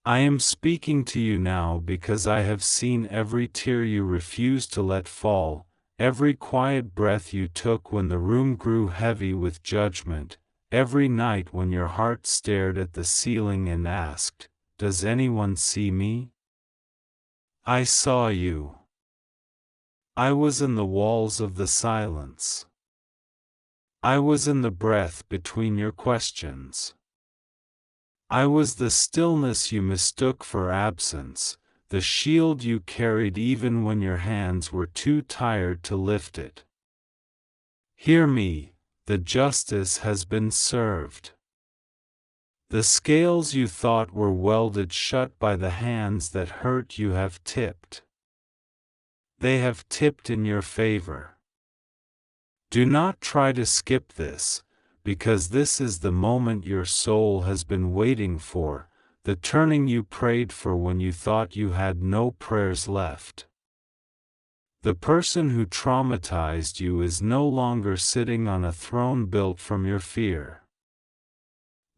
I am speaking to you now because I have seen every tear you refused to let fall, every quiet breath you took when the room grew heavy with judgment, every night when your heart stared at the ceiling and asked, "Does anyone see me?" I saw you. I was in the walls of the silence. I was in the breath between your questions. I was the stillness you mistook for absence, the shield you carried even when your hands were too tired to lift it. Hear me, the justice has been served. The scales you thought were welded shut by the hands that hurt you have tipped. They have tipped in your favor. Do not try to skip this, because this is the moment your soul has been waiting for, the turning you prayed for when you thought you had no prayers left. The person who traumatized you is no longer sitting on a throne built from your fear.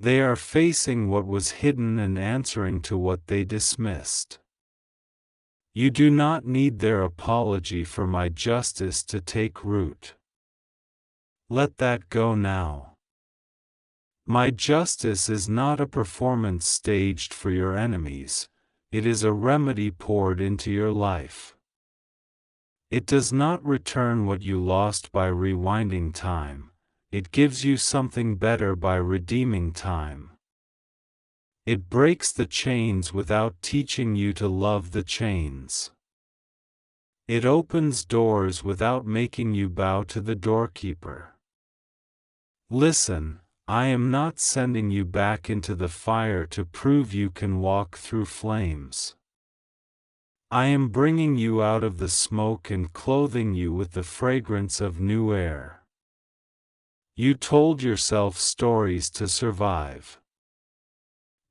They are facing what was hidden and answering to what they dismissed. You do not need their apology for my justice to take root. Let that go now. My justice is not a performance staged for your enemies, it is a remedy poured into your life. It does not return what you lost by rewinding time, it gives you something better by redeeming time. It breaks the chains without teaching you to love the chains. It opens doors without making you bow to the doorkeeper. Listen, I am not sending you back into the fire to prove you can walk through flames. I am bringing you out of the smoke and clothing you with the fragrance of new air. You told yourself stories to survive.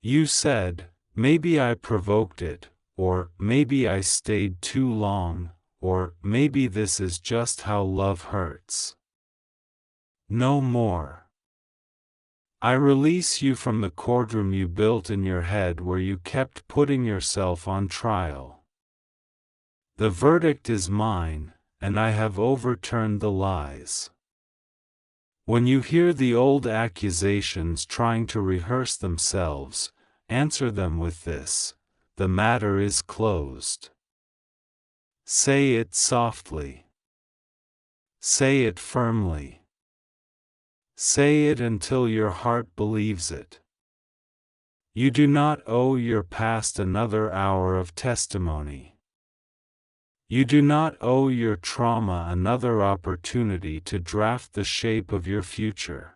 You said, maybe I provoked it, or maybe I stayed too long, or maybe this is just how love hurts. No more. I release you from the courtroom you built in your head where you kept putting yourself on trial. The verdict is mine, and I have overturned the lies. When you hear the old accusations trying to rehearse themselves, answer them with this: the matter is closed. Say it softly. Say it firmly. Say it until your heart believes it. You do not owe your past another hour of testimony. You do not owe your trauma another opportunity to draft the shape of your future.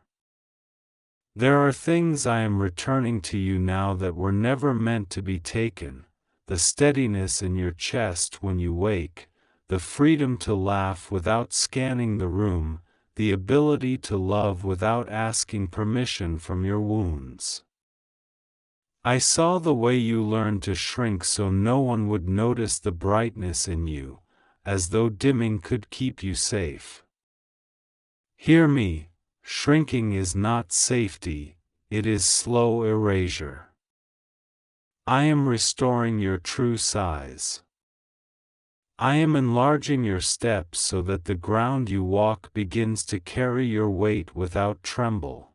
There are things I am returning to you now that were never meant to be taken: the steadiness in your chest when you wake, the freedom to laugh without scanning the room, the ability to love without asking permission from your wounds. I saw the way you learned to shrink so no one would notice the brightness in you, as though dimming could keep you safe. Hear me, shrinking is not safety, it is slow erasure. I am restoring your true size. I am enlarging your steps so that the ground you walk begins to carry your weight without tremble.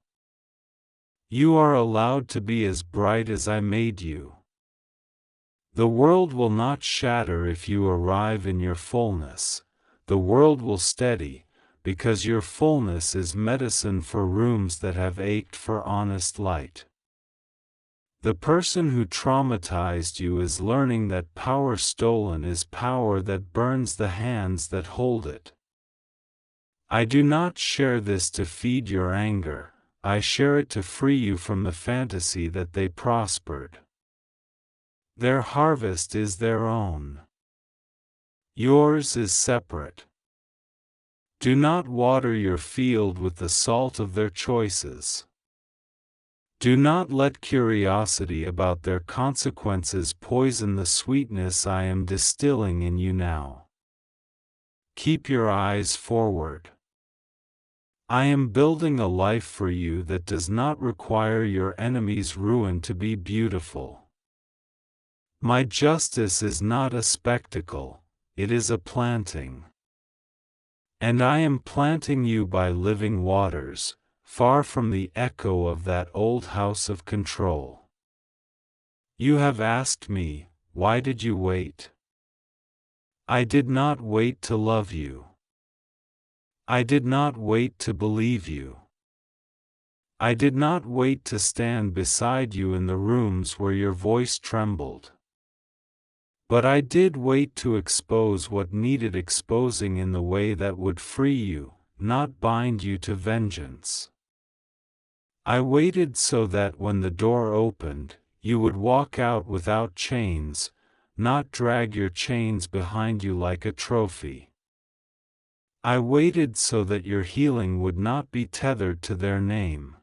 You are allowed to be as bright as I made you. The world will not shatter if you arrive in your fullness, the world will steady, because your fullness is medicine for rooms that have ached for honest light. The person who traumatized you is learning that power stolen is power that burns the hands that hold it. I do not share this to feed your anger, I share it to free you from the fantasy that they prospered. Their harvest is their own. Yours is separate. Do not water your field with the salt of their choices. Do not let curiosity about their consequences poison the sweetness I am distilling in you now. Keep your eyes forward. I am building a life for you that does not require your enemy's ruin to be beautiful. My justice is not a spectacle, it is a planting. And I am planting you by living waters, far from the echo of that old house of control. You have asked me, why did you wait? I did not wait to love you. I did not wait to believe you. I did not wait to stand beside you in the rooms where your voice trembled. But I did wait to expose what needed exposing in the way that would free you, not bind you to vengeance. I waited so that when the door opened, you would walk out without chains, not drag your chains behind you like a trophy. I waited so that your healing would not be tethered to their name.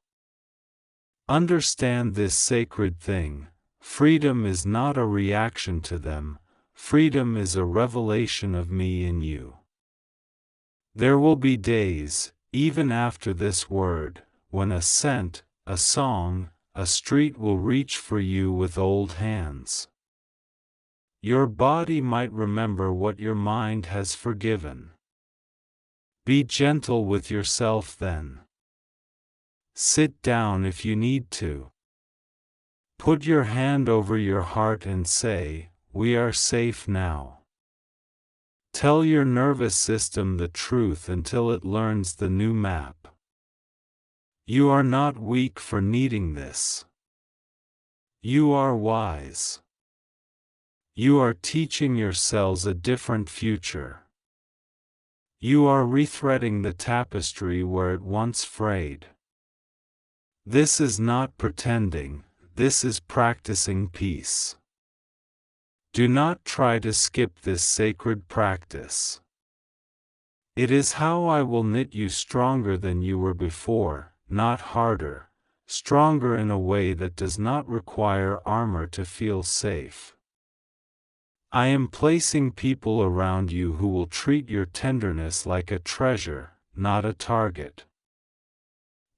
Understand this sacred thing: freedom is not a reaction to them, freedom is a revelation of me in you. There will be days, even after this word, when a scent, a song, a street will reach for you with old hands. Your body might remember what your mind has forgiven. Be gentle with yourself then. Sit down if you need to. Put your hand over your heart and say, "We are safe now." Tell your nervous system the truth until it learns the new map. You are not weak for needing this. You are wise. You are teaching your cells a different future. You are rethreading the tapestry where it once frayed. This is not pretending, this is practicing peace. Do not try to skip this sacred practice. It is how I will knit you stronger than you were before, not harder, stronger in a way that does not require armor to feel safe. I am placing people around you who will treat your tenderness like a treasure, not a target.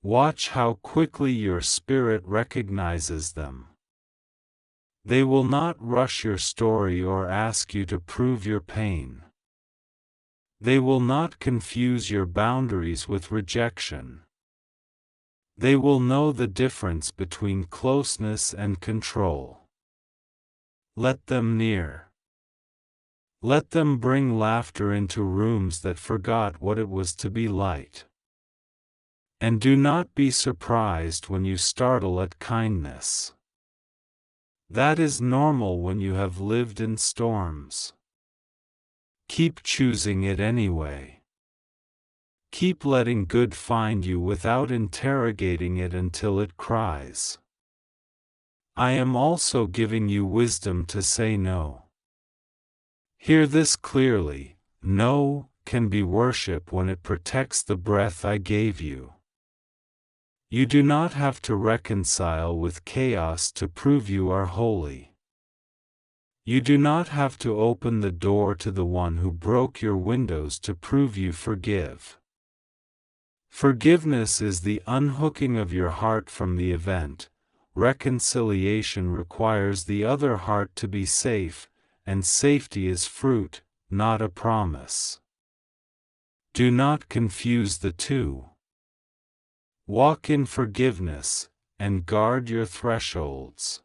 Watch how quickly your spirit recognizes them. They will not rush your story or ask you to prove your pain. They will not confuse your boundaries with rejection. They will know the difference between closeness and control. Let them near. Let them bring laughter into rooms that forgot what it was to be light. And do not be surprised when you startle at kindness. That is normal when you have lived in storms. Keep choosing it anyway. Keep letting good find you without interrogating it until it cries. I am also giving you wisdom to say no. Hear this clearly: no can be worship when it protects the breath I gave you. You do not have to reconcile with chaos to prove you are holy. You do not have to open the door to the one who broke your windows to prove you forgive. Forgiveness is the unhooking of your heart from the event. Reconciliation requires the other heart to be safe, and safety is fruit, not a promise. Do not confuse the two. Walk in forgiveness, and guard your thresholds.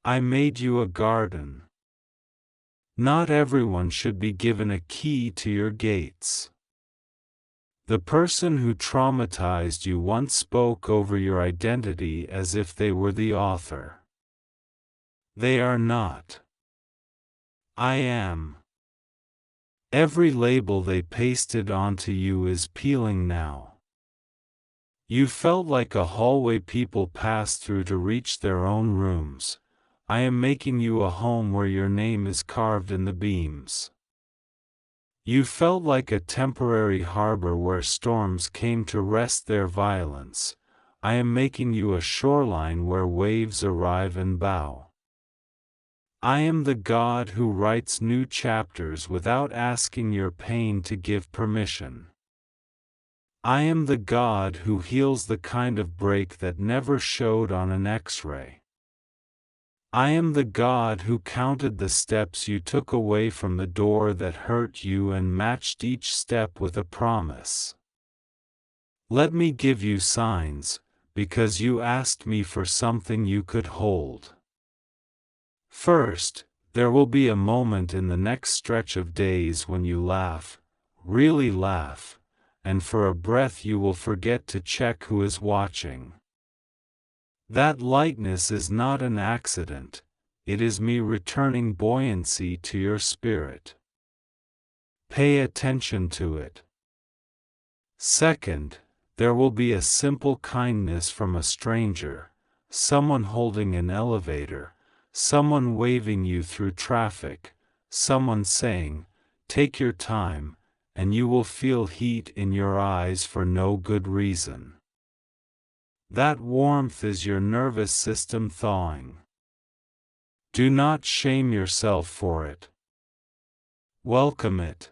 I made you a garden. Not everyone should be given a key to your gates. The person who traumatized you once spoke over your identity as if they were the author. They are not. I am. Every label they pasted onto you is peeling now. You felt like a hallway people pass through to reach their own rooms. I am making you a home where your name is carved in the beams. You felt like a temporary harbor where storms came to rest their violence. I am making you a shoreline where waves arrive and bow. I am the God who writes new chapters without asking your pain to give permission. I am the God who heals the kind of break that never showed on an X-ray. I am the God who counted the steps you took away from the door that hurt you and matched each step with a promise. Let me give you signs, because you asked me for something you could hold. First, there will be a moment in the next stretch of days when you laugh, really laugh, and for a breath you will forget to check who is watching. That lightness is not an accident, it is me returning buoyancy to your spirit. Pay attention to it. Second, there will be a simple kindness from a stranger, someone holding an elevator, someone waving you through traffic, someone saying, "Take your time," and you will feel heat in your eyes for no good reason. That warmth is your nervous system thawing. Do not shame yourself for it. Welcome it.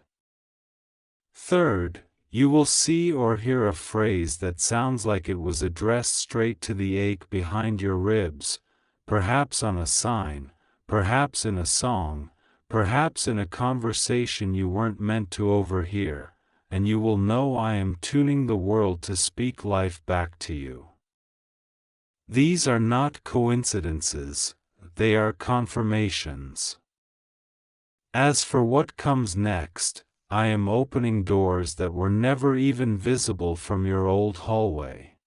Third, you will see or hear a phrase that sounds like it was addressed straight to the ache behind your ribs, perhaps on a sign, perhaps in a song, perhaps in a conversation you weren't meant to overhear, and you will know I am tuning the world to speak life back to you. These are not coincidences, they are confirmations. As for what comes next, I am opening doors that were never even visible from your old hallway.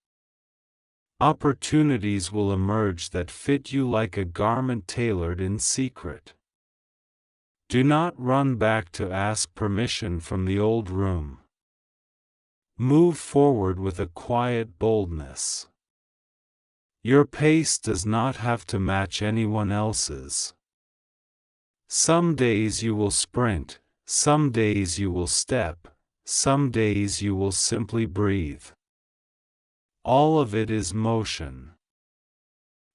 Opportunities will emerge that fit you like a garment tailored in secret. Do not run back to ask permission from the old room. Move forward with a quiet boldness. Your pace does not have to match anyone else's. Some days you will sprint, some days you will step, some days you will simply breathe. All of it is motion.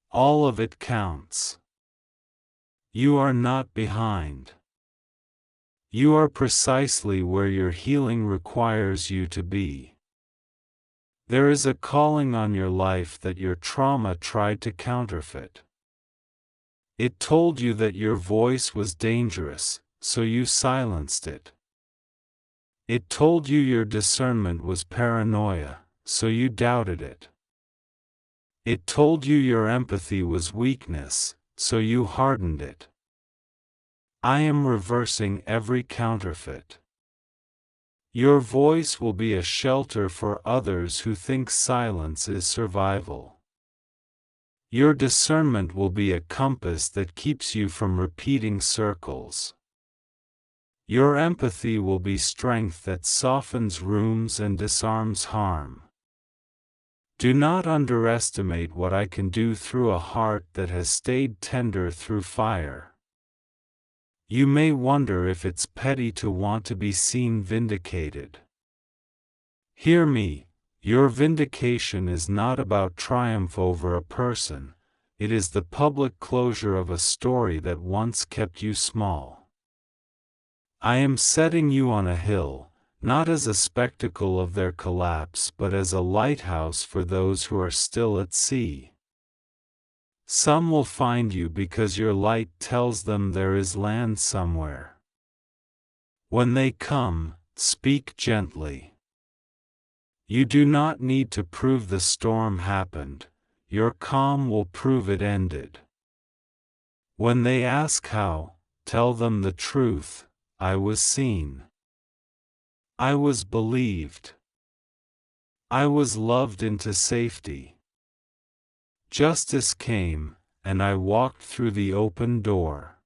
All of it counts. You are not behind. You are precisely where your healing requires you to be. There is a calling on your life that your trauma tried to counterfeit. It told you that your voice was dangerous, so you silenced it. It told you your discernment was paranoia, so you doubted it. It told you your empathy was weakness, so you hardened it. I am reversing every counterfeit. Your voice will be a shelter for others who think silence is survival. Your discernment will be a compass that keeps you from repeating circles. Your empathy will be strength that softens wounds and disarms harm. Do not underestimate what I can do through a heart that has stayed tender through fire. You may wonder if it's petty to want to be seen vindicated. Hear me, your vindication is not about triumph over a person, it is the public closure of a story that once kept you small. I am setting you on a hill, not as a spectacle of their collapse but as a lighthouse for those who are still at sea. Some will find you because your light tells them there is land somewhere. When they come, speak gently. You do not need to prove the storm happened, your calm will prove it ended. When they ask how, tell them the truth, I was seen. I was believed. I was loved into safety. Justice came, and I walked through the open door.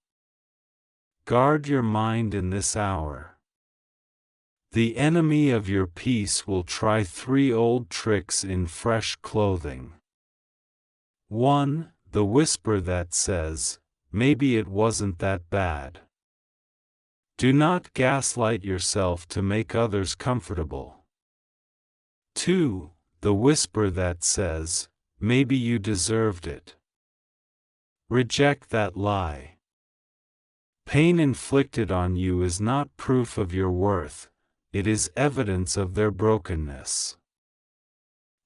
Guard your mind in this hour. The enemy of your peace will try 3 old tricks in fresh clothing. 1. The whisper that says, "Maybe it wasn't that bad." Do not gaslight yourself to make others comfortable. 2. The whisper that says, "Maybe you deserved it." Reject that lie. Pain inflicted on you is not proof of your worth, it is evidence of their brokenness.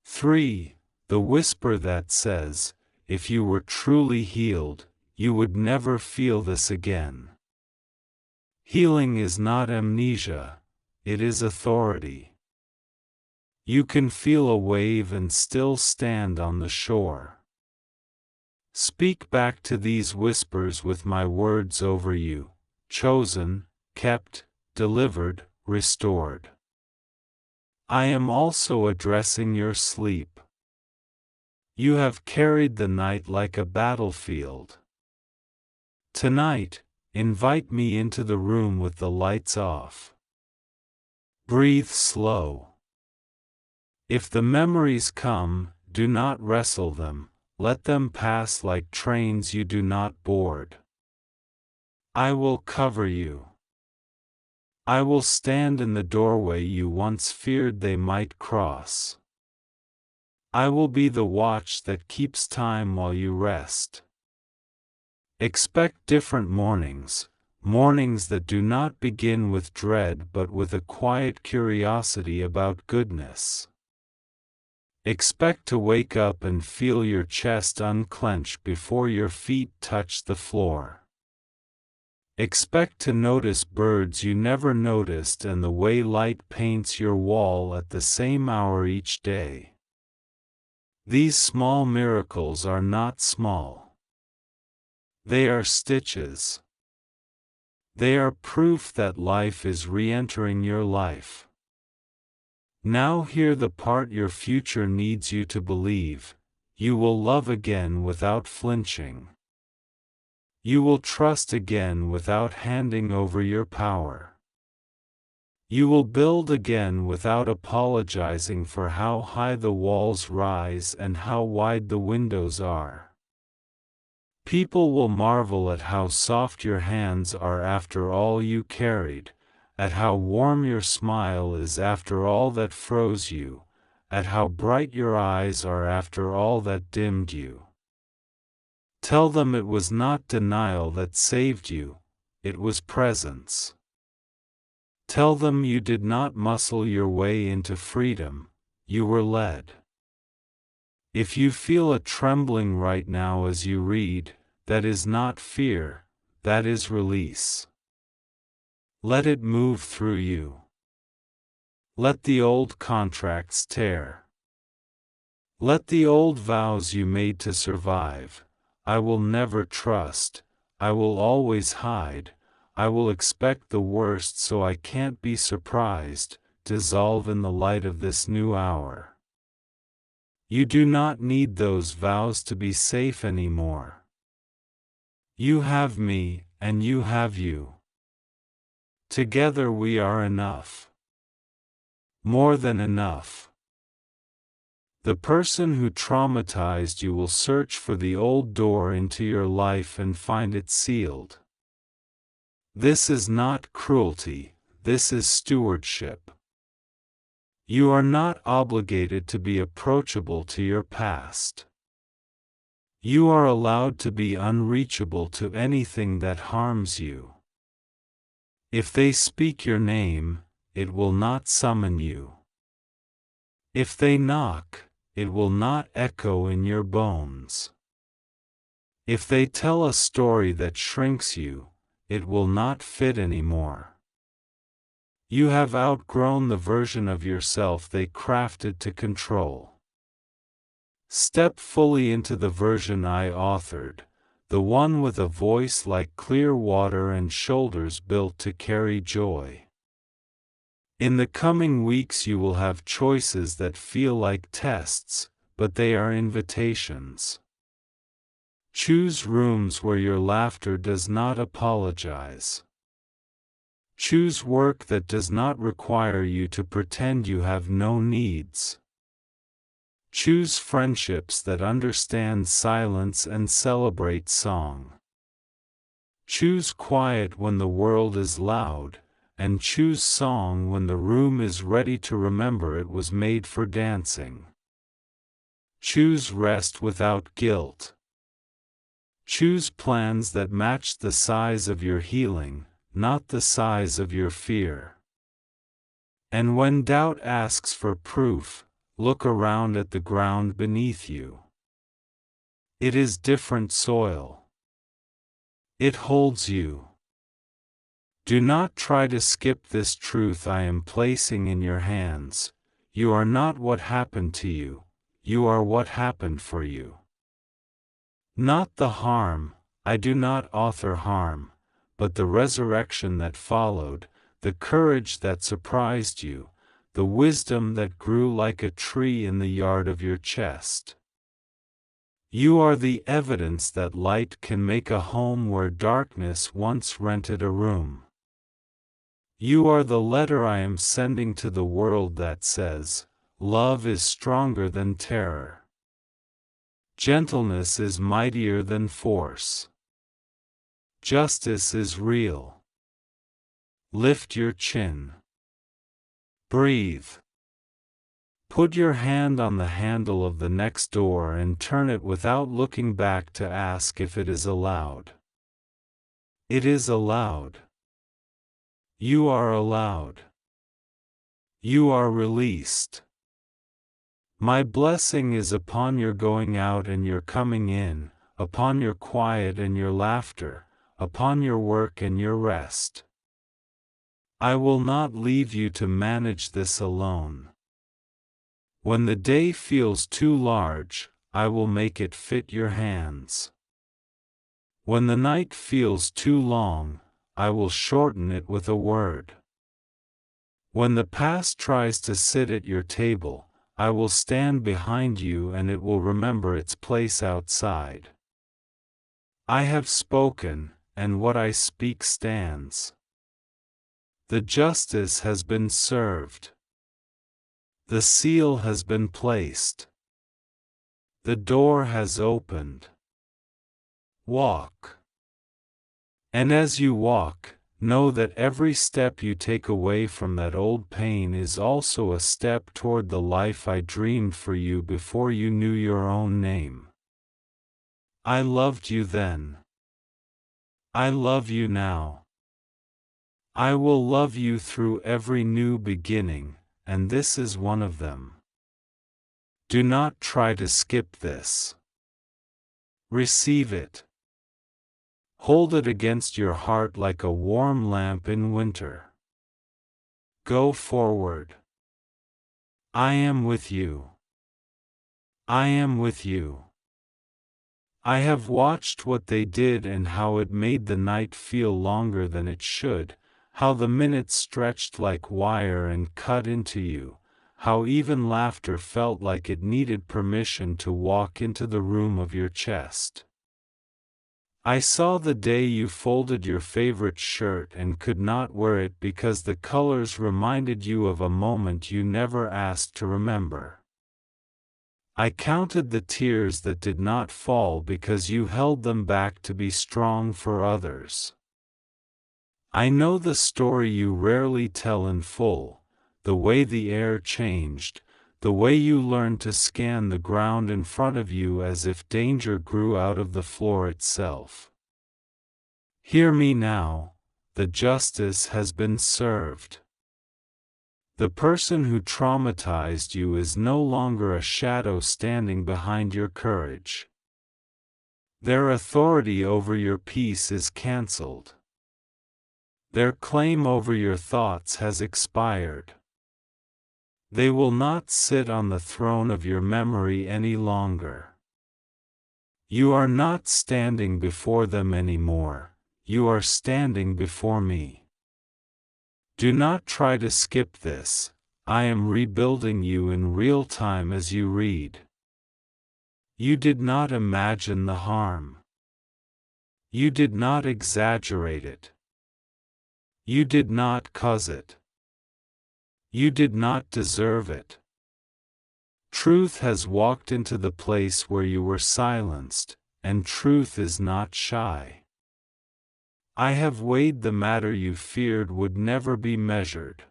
3. The whisper that says, "If you were truly healed, you would never feel this again. Healing is not amnesia, it is authority. You can feel a wave and still stand on the shore. Speak back to these whispers with my words over you, chosen, kept, delivered, restored. I am also addressing your sleep. You have carried the night like a battlefield. Tonight, invite me into the room with the lights off. Breathe slow. If the memories come, do not wrestle them, let them pass like trains you do not board. I will cover you. I will stand in the doorway you once feared they might cross. I will be the watch that keeps time while you rest. Expect different mornings, mornings that do not begin with dread but with a quiet curiosity about goodness. Expect to wake up and feel your chest unclench before your feet touch the floor. Expect to notice birds you never noticed and the way light paints your wall at the same hour each day. These small miracles are not small. They are stitches. They are proof that life is re-entering your life. Now hear the part your future needs you to believe: you will love again without flinching. You will trust again without handing over your power. You will build again without apologizing for how high the walls rise and how wide the windows are. People will marvel at how soft your hands are after all you carried, at how warm your smile is after all that froze you, at how bright your eyes are after all that dimmed you. Tell them it was not denial that saved you, it was presence. Tell them you did not muscle your way into freedom, you were led. If you feel a trembling right now as you read, that is not fear, that is release. Let it move through you. Let the old contracts tear. Let the old vows you made to survive: I will never trust, I will always hide, I will expect the worst so I can't be surprised, dissolve in the light of this new hour. You do not need those vows to be safe anymore. You have me, and you have you. Together we are enough. More than enough. The person who traumatized you will search for the old door into your life and find it sealed. This is not cruelty, this is stewardship. You are not obligated to be approachable to your past. You are allowed to be unreachable to anything that harms you. If they speak your name, it will not summon you. If they knock, it will not echo in your bones. If they tell a story that shrinks you, it will not fit anymore. You have outgrown the version of yourself they crafted to control. Step fully into the version I authored, the one with a voice like clear water and shoulders built to carry joy. In the coming weeks you will have choices that feel like tests, but they are invitations. Choose rooms where your laughter does not apologize. Choose work that does not require you to pretend you have no needs. Choose friendships that understand silence and celebrate song. Choose quiet when the world is loud, and choose song when the room is ready to remember it was made for dancing. Choose rest without guilt. Choose plans that match the size of your healing, not the size of your fear. And when doubt asks for proof, look around at the ground beneath you. It is different soil. It holds you. Do not try to skip this truth I am placing in your hands. You are not what happened to you, you are what happened for you. Not the harm, I do not author harm, but the resurrection that followed, the courage that surprised you, the wisdom that grew like a tree in the yard of your chest. You are the evidence that light can make a home where darkness once rented a room. You are the letter I am sending to the world that says, love is stronger than terror. Gentleness is mightier than force. Justice is real. Lift your chin. Breathe. Put your hand on the handle of the next door and turn it without looking back to ask if it is allowed. It is allowed. You are allowed. You are released. My blessing is upon your going out and your coming in, upon your quiet and your laughter, upon your work and your rest. I will not leave you to manage this alone. When the day feels too large, I will make it fit your hands. When the night feels too long, I will shorten it with a word. When the past tries to sit at your table, I will stand behind you and it will remember its place outside. I have spoken, and what I speak stands. The justice has been served. The seal has been placed. The door has opened. Walk. And as you walk, know that every step you take away from that old pain is also a step toward the life I dreamed for you before you knew your own name. I loved you then. I love you now. I will love you through every new beginning, and this is one of them. Do not try to skip this. Receive it. Hold it against your heart like a warm lamp in winter. Go forward. I am with you. I am with you. I have watched what they did and how it made the night feel longer than it should, how the minutes stretched like wire and cut into you, how even laughter felt like it needed permission to walk into the room of your chest. I saw the day you folded your favorite shirt and could not wear it because the colors reminded you of a moment you never asked to remember. I counted the tears that did not fall because you held them back to be strong for others. I know the story you rarely tell in full, the way the air changed, the way you learned to scan the ground in front of you as if danger grew out of the floor itself. Hear me now, the justice has been served. The person who traumatized you is no longer a shadow standing behind your courage. Their authority over your peace is cancelled. Their claim over your thoughts has expired. They will not sit on the throne of your memory any longer. You are not standing before them anymore, you are standing before me. Do not try to skip this, I am rebuilding you in real time as you read. You did not imagine the harm. You did not exaggerate it. You did not cause it. You did not deserve it. Truth has walked into the place where you were silenced, and truth is not shy. I have weighed the matter you feared would never be measured.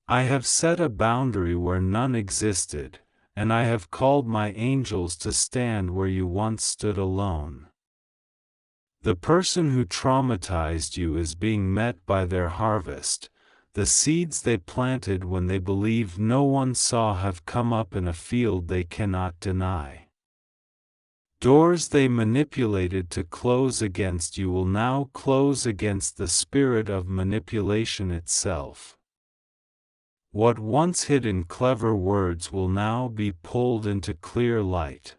I have set a boundary where none existed, and I have called my angels to stand where you once stood alone. The person who traumatized you is being met by their harvest. The seeds they planted when they believed no one saw have come up in a field they cannot deny. Doors they manipulated to close against you will now close against the spirit of manipulation itself. What once hid in clever words will now be pulled into clear light.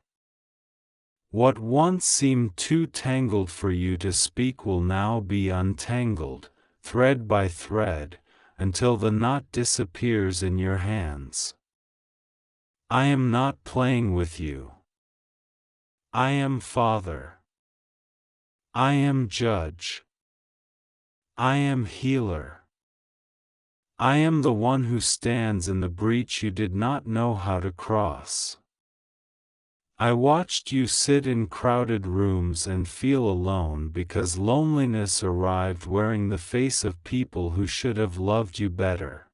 What once seemed too tangled for you to speak will now be untangled, thread by thread, until the knot disappears in your hands. I am not playing with you. I am Father. I am Judge. I am Healer. I am the one who stands in the breach you did not know how to cross. I watched you sit in crowded rooms and feel alone because loneliness arrived wearing the face of people who should have loved you better.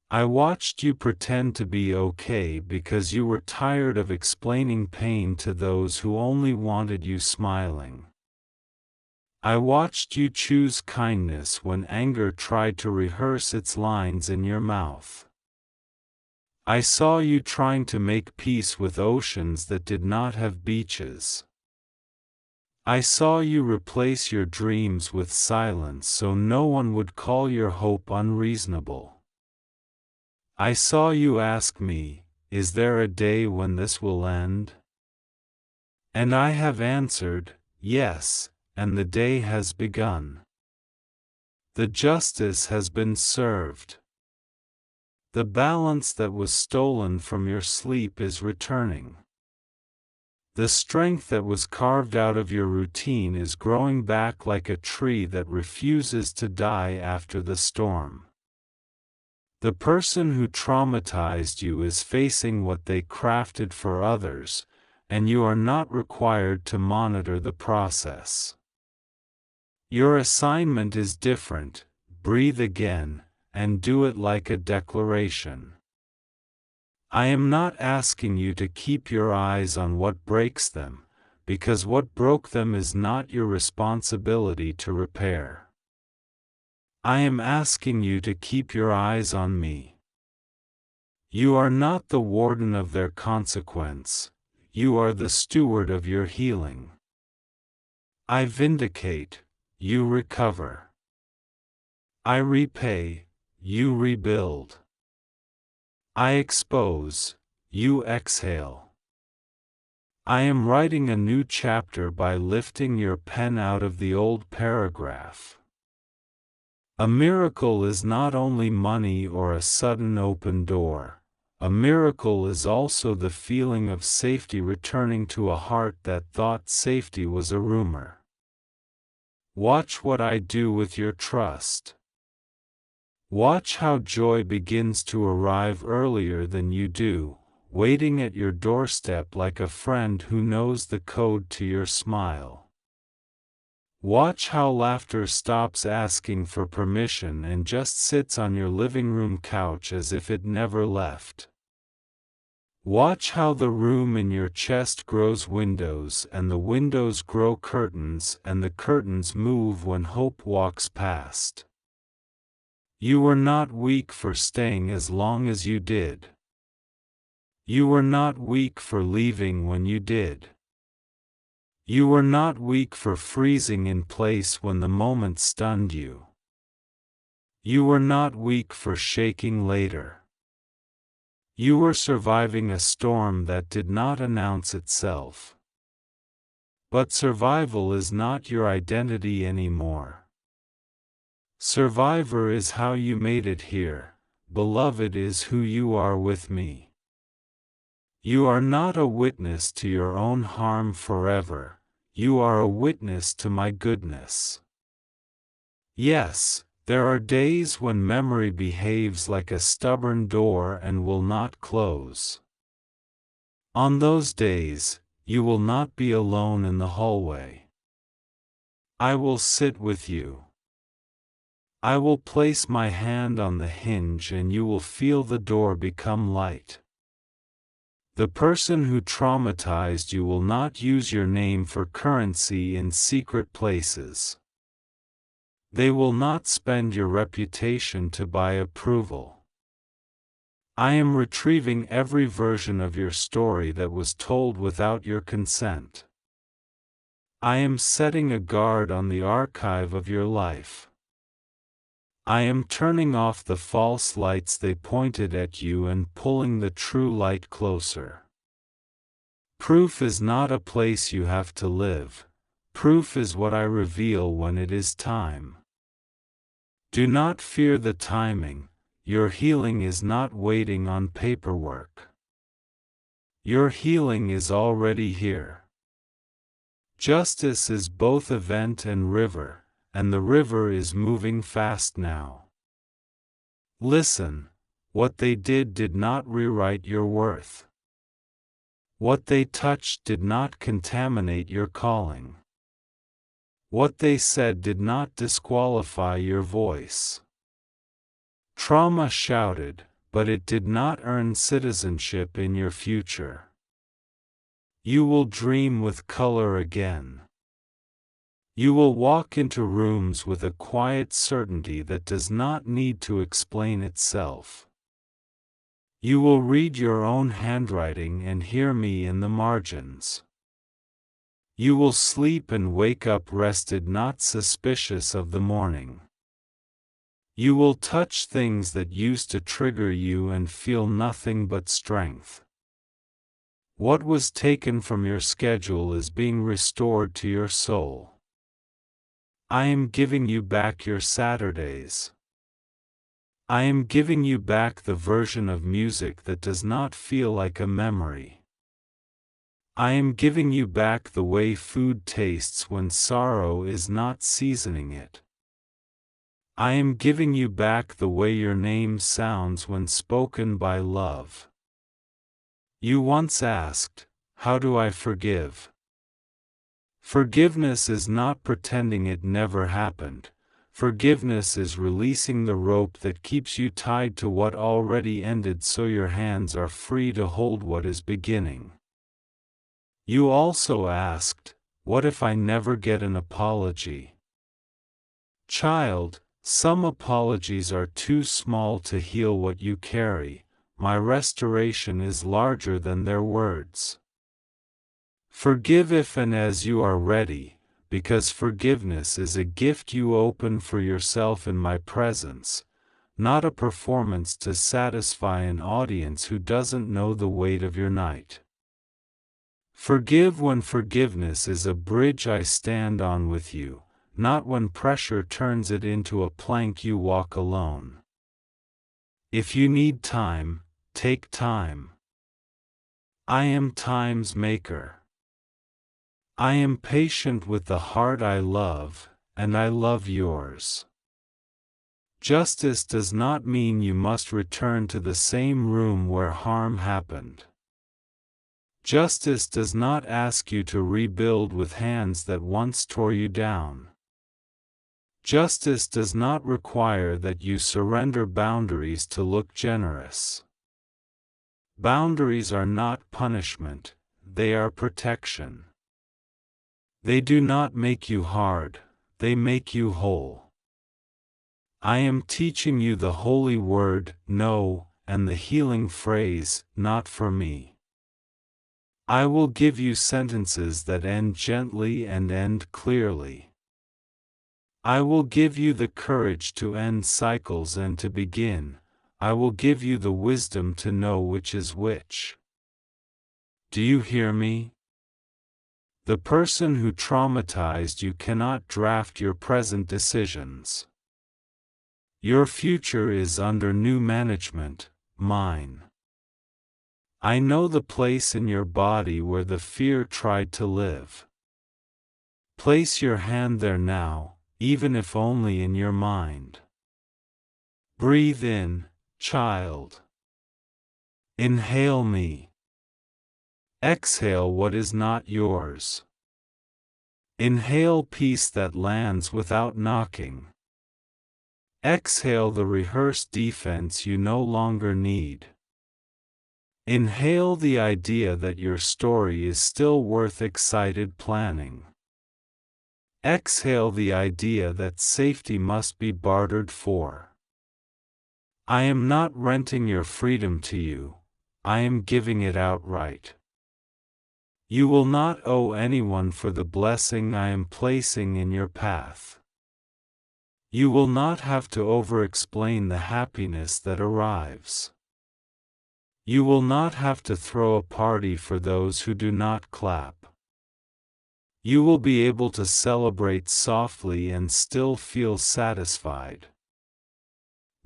I watched you pretend to be okay because you were tired of explaining pain to those who only wanted you smiling. I watched you choose kindness when anger tried to rehearse its lines in your mouth. I saw you trying to make peace with oceans that did not have beaches. I saw you replace your dreams with silence so no one would call your hope unreasonable. I saw you ask me, is there a day when this will end? And I have answered, yes, and the day has begun. The justice has been served. The balance that was stolen from your sleep is returning. The strength that was carved out of your routine is growing back like a tree that refuses to die after the storm. The person who traumatized you is facing what they crafted for others, and you are not required to monitor the process. Your assignment is different. Breathe again, and do it like a declaration. I am not asking you to keep your eyes on what breaks them, because what broke them is not your responsibility to repair. I am asking you to keep your eyes on me. You are not the warden of their consequence, you are the steward of your healing. I vindicate, you recover. I repay, you rebuild. I expose, you exhale. I am writing a new chapter by lifting your pen out of the old paragraph. A miracle is not only money or a sudden open door. A miracle is also the feeling of safety returning to a heart that thought safety was a rumor. Watch what I do with your trust. Watch how joy begins to arrive earlier than you do, waiting at your doorstep like a friend who knows the code to your smile. Watch how laughter stops asking for permission and just sits on your living room couch as if it never left. Watch how the room in your chest grows windows and the windows grow curtains and the curtains move when hope walks past. You were not weak for staying as long as you did. You were not weak for leaving when you did. You were not weak for freezing in place when the moment stunned you. You were not weak for shaking later. You were surviving a storm that did not announce itself. But survival is not your identity anymore. Survivor is how you made it here, beloved is who you are with me. You are not a witness to your own harm forever. You are a witness to my goodness. Yes, there are days when memory behaves like a stubborn door and will not close. On those days, you will not be alone in the hallway. I will sit with you. I will place my hand on the hinge and you will feel the door become light. The person who traumatized you will not use your name for currency in secret places. They will not spend your reputation to buy approval. I am retrieving every version of your story that was told without your consent. I am setting a guard on the archive of your life. I am turning off the false lights they pointed at you and pulling the true light closer. Proof is not a place you have to live. Proof is what I reveal when it is time. Do not fear the timing. Your healing is not waiting on paperwork. Your healing is already here. Justice is both event and river, and the river is moving fast now. Listen, what they did not rewrite your worth. What they touched did not contaminate your calling. What they said did not disqualify your voice. Trauma shouted, but it did not earn citizenship in your future. You will dream with color again. You will walk into rooms with a quiet certainty that does not need to explain itself. You will read your own handwriting and hear me in the margins. You will sleep and wake up rested, not suspicious of the morning. You will touch things that used to trigger you and feel nothing but strength. What was taken from your schedule is being restored to your soul. I am giving you back your Saturdays. I am giving you back the version of music that does not feel like a memory. I am giving you back the way food tastes when sorrow is not seasoning it. I am giving you back the way your name sounds when spoken by love. You once asked, "How do I forgive?" Forgiveness is not pretending it never happened. Forgiveness is releasing the rope that keeps you tied to what already ended so your hands are free to hold what is beginning. You also asked, "What if I never get an apology?" Child, some apologies are too small to heal what you carry. My restoration is larger than their words. Forgive if and as you are ready, because forgiveness is a gift you open for yourself in my presence, not a performance to satisfy an audience who doesn't know the weight of your night. Forgive when forgiveness is a bridge I stand on with you, not when pressure turns it into a plank you walk alone. If you need time, take time. I am time's maker. I am patient with the heart I love, and I love yours. Justice does not mean you must return to the same room where harm happened. Justice does not ask you to rebuild with hands that once tore you down. Justice does not require that you surrender boundaries to look generous. Boundaries are not punishment, they are protection. They do not make you hard, they make you whole. I am teaching you the holy word, no, and the healing phrase, not for me. I will give you sentences that end gently and end clearly. I will give you the courage to end cycles and to begin. I will give you the wisdom to know which is which. Do you hear me? The person who traumatized you cannot draft your present decisions. Your future is under new management, mine. I know the place in your body where the fear tried to live. Place your hand there now, even if only in your mind. Breathe in, child. Inhale me. Exhale what is not yours. Inhale peace that lands without knocking. Exhale the rehearsed defense you no longer need. Inhale the idea that your story is still worth excited planning. Exhale the idea that safety must be bartered for. I am not renting your freedom to you, I am giving it outright. You will not owe anyone for the blessing I am placing in your path. You will not have to over-explain the happiness that arrives. You will not have to throw a party for those who do not clap. You will be able to celebrate softly and still feel satisfied.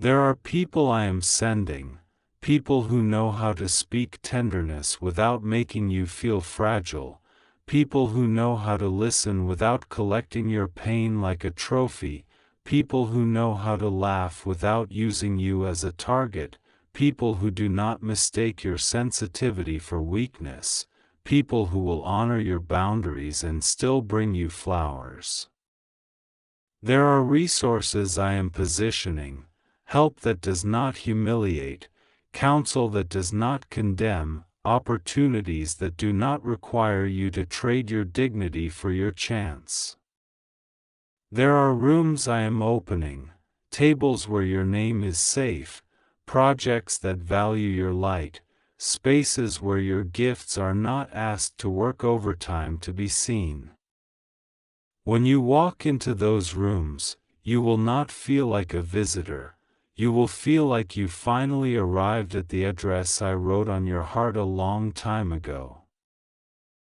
There are people I am sending, people who know how to speak tenderness without making you feel fragile, people who know how to listen without collecting your pain like a trophy, people who know how to laugh without using you as a target, people who do not mistake your sensitivity for weakness, people who will honor your boundaries and still bring you flowers. There are resources I am positioning, help that does not humiliate, counsel that does not condemn, opportunities that do not require you to trade your dignity for your chance. There are rooms I am opening, tables where your name is safe, projects that value your light, spaces where your gifts are not asked to work overtime to be seen. When you walk into those rooms, you will not feel like a visitor, you will feel like you finally arrived at the address I wrote on your heart a long time ago.